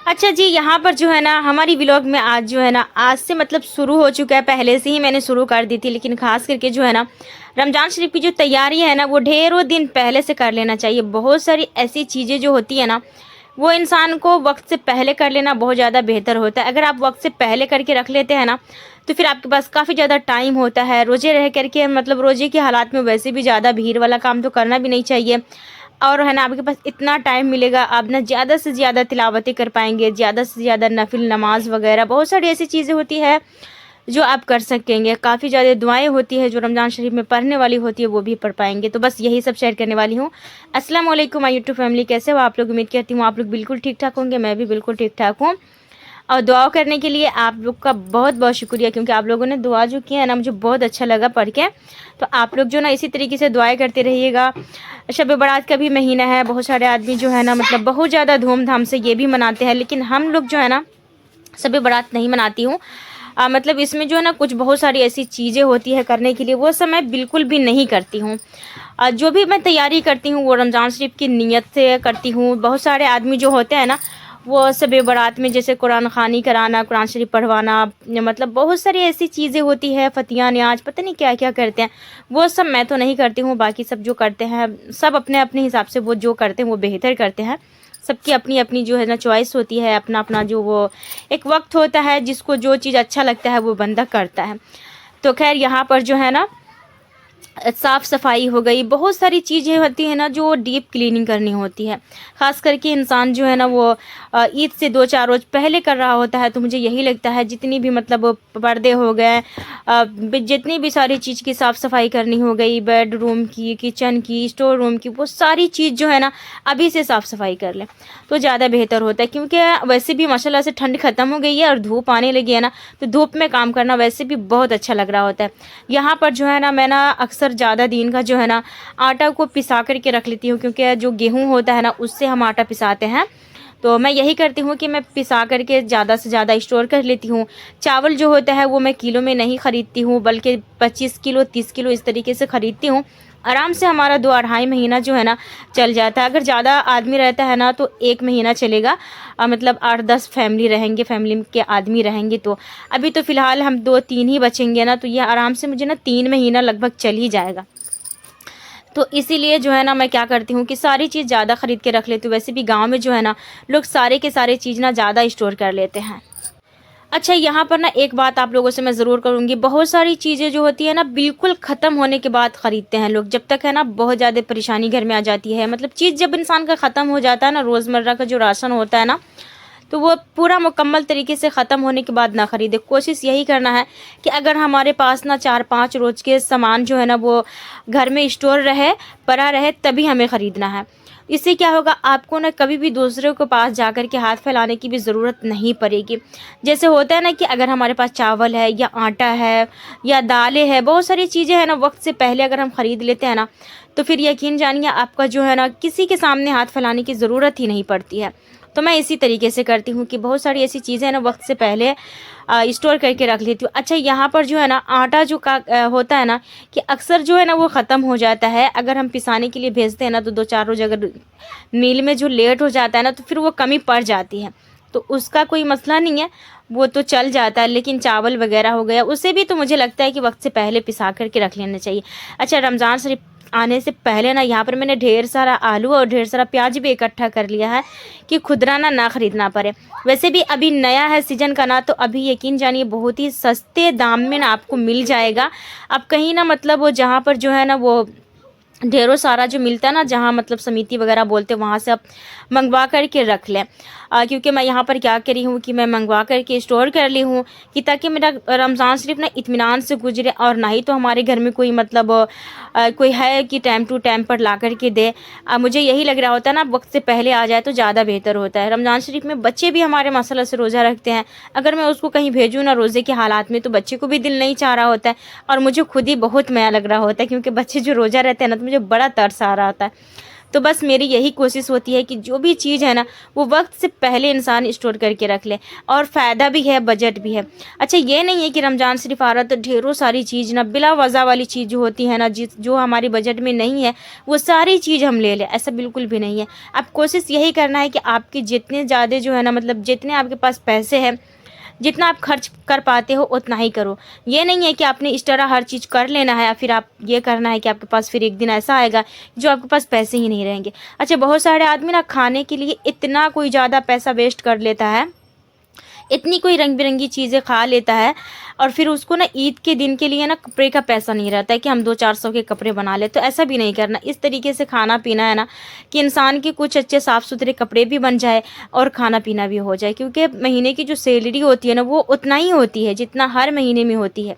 अच्छा जी, यहाँ पर जो है ना हमारी व्लॉग में आज जो है ना आज से मतलब शुरू हो चुका है। पहले से ही मैंने शुरू कर दी थी, लेकिन ख़ास करके जो है ना रमज़ान शरीफ की जो तैयारी है ना वो ढेरों दिन पहले से कर लेना चाहिए। बहुत सारी ऐसी चीज़ें जो होती है ना वो इंसान को वक्त से पहले कर लेना बहुत ज़्यादा बेहतर होता है। अगर आप वक्त से पहले करके रख लेते हैं ना तो फिर आपके पास काफ़ी ज़्यादा टाइम होता है। रोज़े रह करके मतलब रोज़े के हालात में वैसे भी ज़्यादा भीड़ वाला काम तो करना भी नहीं चाहिए। और है ना आपके पास इतना टाइम मिलेगा, आप ना ज़्यादा से ज़्यादा तिलावतें कर पाएंगे, ज़्यादा से ज़्यादा नफिल नमाज वगैरह बहुत सारी ऐसी चीज़ें होती है जो आप कर सकेंगे। काफ़ी ज़्यादा दुआएं होती है जो रमज़ान शरीफ में पढ़ने वाली होती है, वो भी पढ़ पाएंगे। तो बस यही सब शेयर करने वाली हूँ। अस्सलाम वालेकुम माय यूट्यूब फैमिली, कैसे हो आप लोग? उम्मीद करती हूँ आप लोग बिल्कुल ठीक ठाक होंगे। मैं भी बिल्कुल ठीक ठाक हूँ। और दुआ करने के लिए आप लोग का बहुत बहुत शुक्रिया, क्योंकि आप लोगों ने दुआ जो किया है ना मुझे बहुत अच्छा लगा पढ़ के। तो आप लोग जो ना इसी तरीके से दुआएं करते रहिएगा। शब बारात का भी महीना है, बहुत सारे आदमी जो है ना मतलब बहुत ज़्यादा धूमधाम से ये भी मनाते हैं, लेकिन हम लोग जो है ना शब बारात नहीं मनाती हूँ। मतलब इसमें जो है ना कुछ बहुत सारी ऐसी चीज़ें होती है करने के लिए, वो सब मैं बिल्कुल भी नहीं करती हूँ। जो भी मैं तैयारी करती हूँ वो रमज़ान शरीफ की नीयत से करती हूँ। बहुत सारे आदमी जो होते हैं ना वो शब बारात में जैसे कुरान ख़ानी कराना, कुरान शरीफ पढ़वाना, मतलब बहुत सारी ऐसी चीज़ें होती है, फतिया न्याज पता नहीं क्या क्या करते हैं, वो सब मैं तो नहीं करती हूँ। बाकी सब जो करते हैं सब अपने अपने हिसाब से वो जो करते हैं वो बेहतर करते हैं। सबकी अपनी अपनी जो है ना चॉइस होती है, अपना अपना जो वो एक वक्त होता है जिसको जो चीज़ अच्छा लगता है वो बंदा करता है। तो खैर यहाँ पर जो है ना साफ़ सफाई हो गई, बहुत सारी चीज़ें होती हैं ना जो डीप क्लीनिंग करनी होती है। ख़ास करके इंसान जो है ना वो ईद से 2-4 रोज़ पहले कर रहा होता है। तो मुझे यही लगता है जितनी भी मतलब पर्दे हो गए, जितनी भी सारी चीज़ की साफ़ सफाई करनी हो गई, बेडरूम की, किचन की, स्टोर रूम की, वो सारी चीज़ जो है ना अभी से साफ़ सफाई कर लें तो ज़्यादा बेहतर होता है। क्योंकि वैसे भी माशाल्लाह से ठंड ख़त्म हो गई है और धूप आने लगी है ना, तो धूप में काम करना वैसे भी बहुत अच्छा लग रहा होता है। यहाँ पर जो है ना मैं ना अक्सर ज़्यादा दिन का जो है ना आटा को पिसा करके रख लेती हूँ, क्योंकि जो गेहूँ होता है ना उससे हम आटा पिसाते हैं। तो मैं यही करती हूँ कि मैं पिसा करके ज़्यादा से ज़्यादा स्टोर कर लेती हूँ। चावल जो होता है वो मैं किलो में नहीं ख़रीदती हूँ, बल्कि 25 किलो 30 किलो इस तरीके से ख़रीदती हूँ। आराम से हमारा 2-2.5 महीना जो है ना चल जाता है। अगर ज़्यादा आदमी रहता है ना तो 1 महीना चलेगा। मतलब 8-10 फैमिली रहेंगे, फैमिली के आदमी रहेंगे। तो अभी तो फ़िलहाल हम 2-3 ही बचेंगे ना, तो ये आराम से मुझे ना 3 महीना लगभग चल ही जाएगा। तो इसीलिए जो है ना मैं क्या करती हूँ कि सारी चीज़ ज़्यादा ख़रीद के रख लेती हूँ। वैसे भी गाँव में जो है ना लोग सारे के सारे चीज़ ना ज़्यादा स्टोर कर लेते हैं। अच्छा, यहाँ पर ना एक बात आप लोगों से मैं ज़रूर करूँगी, बहुत सारी चीज़ें जो होती है ना बिल्कुल ख़त्म होने के बाद ख़रीदते हैं लोग। जब तक है ना बहुत ज़्यादा परेशानी घर में आ जाती है, मतलब चीज़ जब इंसान का ख़त्म हो जाता है ना, रोज़मर्रा का जो राशन होता है ना, तो वो पूरा मुकम्मल तरीके से ख़त्म होने के बाद ना ख़रीदे। कोशिश यही करना है कि अगर हमारे पास ना 4-5 रोज़ के सामान जो है ना वो घर में स्टोर रहे, पड़ा रहे, तभी हमें ख़रीदना है। इससे क्या होगा, आपको ना कभी भी दूसरों के पास जाकर के हाथ फैलाने की भी ज़रूरत नहीं पड़ेगी। जैसे होता है ना कि अगर हमारे पास चावल है या आटा है या दालें हैं, बहुत सारी चीज़ें हैं ना वक्त से पहले अगर हम ख़रीद लेते हैं ना, तो फिर यकीन जानिए आपका जो है ना किसी के सामने हाथ फैलाने की ज़रूरत ही नहीं पड़ती है। तो मैं इसी तरीके से करती हूँ कि बहुत सारी ऐसी चीज़ें ना वक्त से पहले स्टोर करके रख लेती हूँ। अच्छा, यहाँ पर जो है ना आटा जो होता है ना कि अक्सर जो है ना वो ख़त्म हो जाता है। अगर हम पिसाने के लिए भेजते हैं ना तो 2-4 रोज़ अगर मील में जो लेट हो जाता है ना तो फिर वो कमी पड़ जाती है। तो उसका कोई मसला नहीं है, वो तो चल जाता है। लेकिन चावल वगैरह हो गया उसे भी तो मुझे लगता है कि वक्त से पहले पिसा करके रख लेना चाहिए। अच्छा, रमज़ान शरीफ आने से पहले ना यहाँ पर मैंने ढेर सारा आलू और ढेर सारा प्याज भी इकट्ठा कर लिया है कि खुदरा ना ख़रीदना पड़े। वैसे भी अभी नया है सीज़न का ना, तो अभी यकीन जानिए बहुत ही सस्ते दाम में ना आपको मिल जाएगा। अब कहीं ना मतलब वो जहाँ पर जो है ना वो ढेरों सारा जो मिलता है ना, जहाँ मतलब समिति वगैरह बोलते हैं, वहाँ से आप मंगवा करके रख लें। क्योंकि मैं यहाँ पर क्या करी हूँ कि मैं मंगवा करके स्टोर कर ली हूँ कि ताकि मेरा रमज़ान शरीफ ना इत्मीनान से गुजरे। और ना ही तो हमारे घर में कोई मतलब कोई है कि टाइम टू टाइम पर ला करके दे। मुझे यही लग रहा होता है ना वक्त से पहले आ जाए तो ज़्यादा बेहतर होता है। रमज़ान शरीफ में बच्चे भी हमारे माशाल्लाह से रोज़ा रखते हैं। अगर मैं उसको कहीं भेजूँ ना रोज़े के हालात में, तो बच्चे को भी दिल नहीं चाह रहा होता है और मुझे खुद ही बहुत माया लग रहा होता है, क्योंकि बच्चे जो रोज़ा रहते हैं ना तो मुझे बड़ा तरस आ रहा होता है। तो बस मेरी यही कोशिश होती है कि जो भी चीज़ है ना वो वक्त से पहले इंसान स्टोर करके रख ले, और फ़ायदा भी है, बजट भी है। अच्छा, ये नहीं है कि रमज़ान शरीफ आ रहा तो ढेरों सारी चीज़ ना बिला वजह वाली चीज़ जो होती है ना, जो हमारे बजट में नहीं है वो सारी चीज़ हम ले लें, ऐसा बिल्कुल भी नहीं है। अब कोशिश यही करना है कि आपके जितने ज़्यादा जो है ना, मतलब जितने आपके पास पैसे हैं, जितना आप खर्च कर पाते हो उतना ही करो। ये नहीं है कि आपने इस तरह हर चीज़ कर लेना है या फिर आप ये करना है कि आपके पास फिर एक दिन ऐसा आएगा जो आपके पास पैसे ही नहीं रहेंगे। अच्छा, बहुत सारे आदमी ना खाने के लिए इतना कोई ज़्यादा पैसा वेस्ट कर लेता है, इतनी कोई रंग बिरंगी चीज़ें खा लेता है, और फिर उसको ना ईद के दिन के लिए ना कपड़े का पैसा नहीं रहता है कि हम 200-400 के कपड़े बना ले। तो ऐसा भी नहीं करना। इस तरीके से खाना पीना है ना कि इंसान के कुछ अच्छे साफ़ सुथरे कपड़े भी बन जाए और खाना पीना भी हो जाए, क्योंकि महीने की जो सैलरी होती है ना वो उतना ही होती है जितना हर महीने में होती है,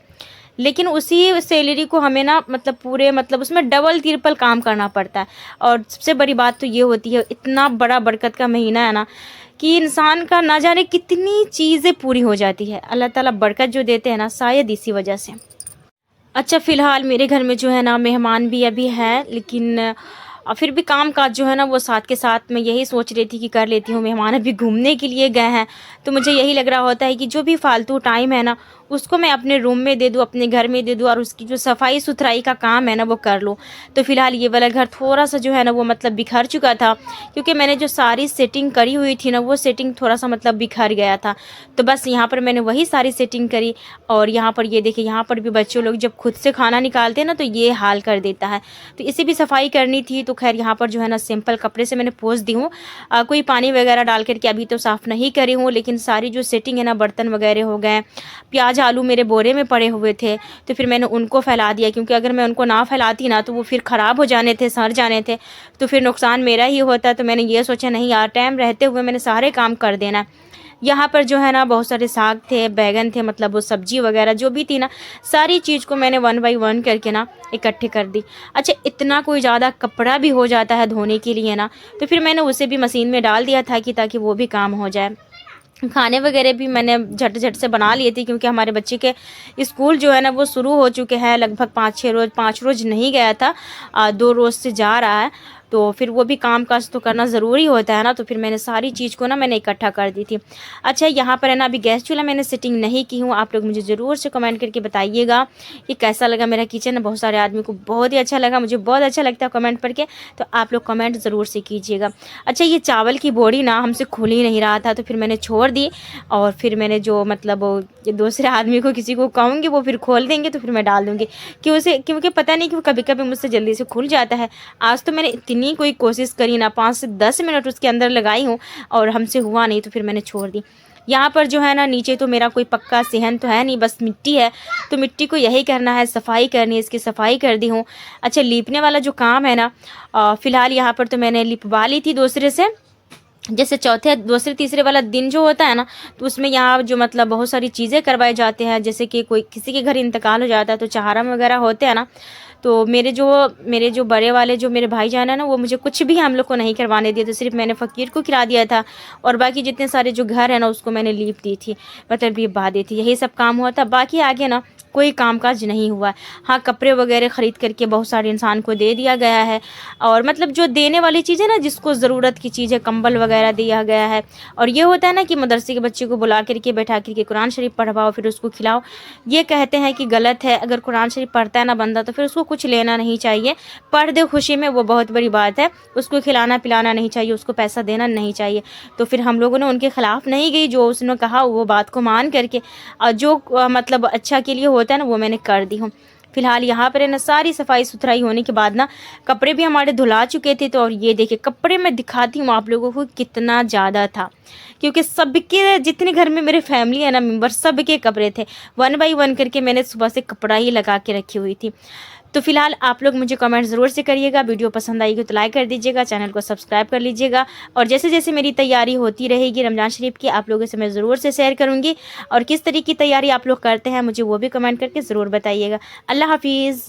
लेकिन उसी सैलरी को हमें ना मतलब पूरे मतलब उसमें डबल ट्रिपल काम करना पड़ता है। और सबसे बड़ी बात तो ये होती है, इतना बड़ा बरकत का महीना है ना कि इंसान का ना जाने कितनी चीज़ें पूरी हो जाती है। अल्लाह ताला बरकत जो देते हैं ना, शायद इसी वजह से। अच्छा, फ़िलहाल मेरे घर में जो है ना मेहमान भी अभी हैं, लेकिन फिर भी काम काज जो है ना वो साथ के साथ मैं यही सोच रही थी कि कर लेती हूँ। मेहमान अभी घूमने के लिए गए हैं, तो मुझे यही लग रहा होता है कि जो भी फ़ालतू टाइम है ना उसको मैं अपने रूम में दे दूँ, अपने घर में दे दूँ, और उसकी जो सफाई सुथराई का काम है ना वो कर लूँ। तो फ़िलहाल ये वाला घर थोड़ा-सा जो है ना वो मतलब बिखर चुका था, क्योंकि मैंने जो सारी सेटिंग करी हुई थी ना वो सेटिंग थोड़ा-सा मतलब बिखर गया था। तो बस यहाँ पर मैंने वही सारी सेटिंग करी, और यहाँ पर ये देखिए, यहाँ पर भी बच्चे लोग जब खुद से खाना निकालते हैं ना तो ये हाल कर देता है। तो इसे भी सफाई करनी थी, तो खैर यहाँ पर जो है ना सिंपल कपड़े से मैंने पोंछ दी हूँ। कोई पानी वगैरह डाल कर के अभी तो साफ़ नहीं करी हूँ, लेकिन सारी जो सेटिंग है ना, बर्तन वगैरह हो गए, प्याज आलू मेरे बोरे में पड़े हुए थे, तो फिर मैंने उनको फैला दिया, क्योंकि अगर मैं उनको ना फैलाती ना तो वो फिर ख़राब हो जाने थे, सड़ जाने थे, तो फिर नुकसान मेरा ही होता। तो मैंने ये सोचा नहीं यार, टाइम रहते हुए मैंने सारे काम कर देना। यहाँ पर जो है ना बहुत सारे साग थे, बैगन थे, मतलब वो सब्जी वगैरह जो भी थी ना, सारी चीज़ को मैंने 1 बाय 1 करके ना इकट्ठे कर दी। अच्छा, इतना कोई ज़्यादा कपड़ा भी हो जाता है धोने के लिए ना, तो फिर मैंने उसे भी मशीन में डाल दिया था कि ताकि वो भी काम हो जाए। खाने वगैरह भी मैंने झट-झट से बना लिए थे, क्योंकि हमारे बच्चे के स्कूल जो है ना वो शुरू हो चुके हैं, लगभग 5-6 रोज़, 5 रोज़ नहीं गया था, 2 रोज़ से जा रहा है, तो फिर वो भी काम-काज तो करना ज़रूरी होता है ना, तो फिर मैंने सारी चीज़ को ना मैंने इकट्ठा कर दी थी। अच्छा, यहाँ पर है ना अभी गैस चूल्हा मैंने सेटिंग नहीं की हूँ, आप लोग मुझे ज़रूर से कमेंट करके बताइएगा कि कैसा लगा मेरा किचन। बहुत सारे आदमी को बहुत ही अच्छा लगा, मुझे बहुत अच्छा लगता है कमेंट पढ़ के, तो आप लोग कमेंट ज़रूर से कीजिएगा। अच्छा, ये चावल की बोरी ना हमसे खुल ही नहीं रहा था, तो फिर मैंने छोड़ दी, और फिर मैंने जो मतलब ये दूसरे आदमी को किसी को कहूँगी वो फिर खोल देंगे, तो फिर मैं डाल दूँगी, क्योंकि पता नहीं क्यों कभी-कभी मुझसे जल्दी से खुल जाता है। आज तो मैंने इतनी कोई कोशिश करी ना, 5 से 10 मिनट उसके अंदर लगाई हूँ और हमसे हुआ नहीं, तो फिर मैंने छोड़ दी। यहाँ पर जो है ना नीचे तो मेरा कोई पक्का सेहन तो है नहीं, बस मिट्टी है, तो मिट्टी को यही करना है, सफाई करनी है, इसकी सफाई कर दी हूँ। अच्छा, लीपने वाला जो काम है ना, फ़िलहाल यहाँ पर तो मैंने लिपवा ली थी दूसरे से। जैसे चौथे दूसरे तीसरे वाला दिन जो होता है ना, तो उसमें यहाँ जो मतलब बहुत सारी चीज़ें करवाए जाते हैं, जैसे कि कोई किसी के घर इंतकाल हो जाता है तो चहारम वगैरह होते हैं ना, तो मेरे जो बड़े वाले जो मेरे भाईजान है ना, वो मुझे कुछ भी हम लोग को नहीं करवाने दिए, तो सिर्फ मैंने फ़कीर को खिला दिया था, और बाकी जितने सारे जो घर है ना उसको मैंने लीप दी थी, मतलब लिपवा दी थी। यही सब काम हुआ था, बाकी आगे ना कोई कामकाज नहीं हुआ। हाँ, कपड़े वगैरह ख़रीद करके बहुत सारे इंसान को दे दिया गया है, और मतलब जो देने वाली चीज़ें ना, जिसको ज़रूरत की चीज़ें, कंबल वगैरह दिया गया है। और ये होता है ना कि मदरसे के बच्चे को बुला करके बैठा करके कुरान शरीफ पढ़वाओ, फिर उसको खिलाओ। ये कहते हैं कि गलत है, अगर कुरान शरीफ पढ़ता है ना बंदा तो फिर उसको कुछ लेना नहीं चाहिए। पढ़ दे खुशी में, वो बहुत बड़ी बात है, उसको खिलाना पिलाना नहीं चाहिए, उसको पैसा देना नहीं चाहिए। तो फिर हम लोगों ने उनके ख़िलाफ़ नहीं गई, जो उसने कहा वो बात को मान करके, जो मतलब अच्छा के लिए होता है ना वो मैंने कर दी हूँ। फिलहाल यहाँ पर है ना सारी सफाई सुथराई होने के बाद ना कपड़े भी हमारे धुला चुके थे, तो और ये देखिए कपड़े मैं दिखाती हूँ आप लोगों को कितना ज़्यादा था, क्योंकि सबके जितने घर में मेरे फैमिली है ना मेंबर, सबके कपड़े थे। 1 बाय 1 करके मैंने सुबह से कपड़ा ही लगा के रखी हुई थी। तो फिलहाल आप लोग मुझे कमेंट ज़रूर से करिएगा, वीडियो पसंद आएगी तो लाइक कर दीजिएगा, चैनल को सब्सक्राइब कर लीजिएगा, और जैसे जैसे मेरी तैयारी होती रहेगी रमज़ान शरीफ की, आप लोगों से मैं ज़रूर से शेयर करूँगी, और किस तरीके की तैयारी आप लोग करते हैं मुझे वो भी कमेंट करके ज़रूर बताइएगा। अल्लाह हाफिज़।